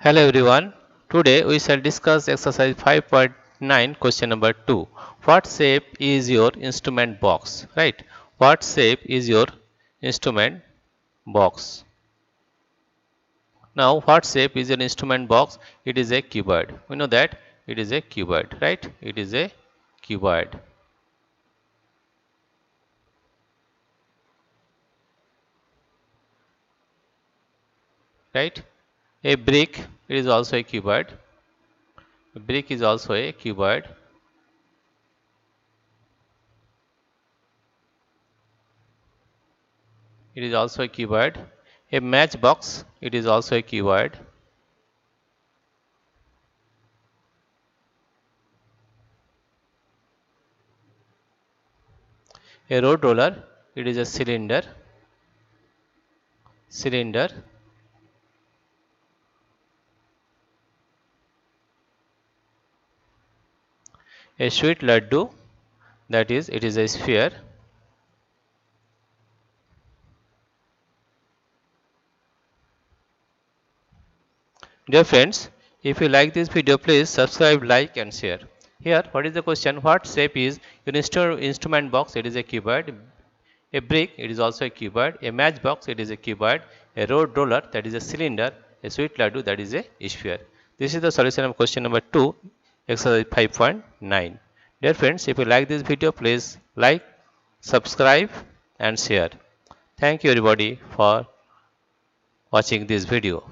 Hello everyone. Today we shall discuss exercise 5.9 question number 2. What shape is your instrument box? Right? What shape is your instrument box? Now what shape is an instrument box? It is a cuboid. We know that it is a cuboid, right? It is a cuboid. Right? A brick, it is also a cuboid. A brick is also a cuboid. It is also a cuboid. A matchbox, it is also a cuboid. A road roller, it is a cylinder. A sweet laddu, that is, it is a sphere. Dear friends, if you like this video, please subscribe, like and share. Here, what is the question? What shape is your instrument box? It is a cuboid. A brick, it is also a cuboid. A matchbox, it is a cuboid. A road roller, that is a cylinder. A sweet laddu, that is a sphere. This is the solution of question number 2, exercise 5.9. Dear friends, if you like this video, please like, subscribe and share. Thank you everybody for watching this video.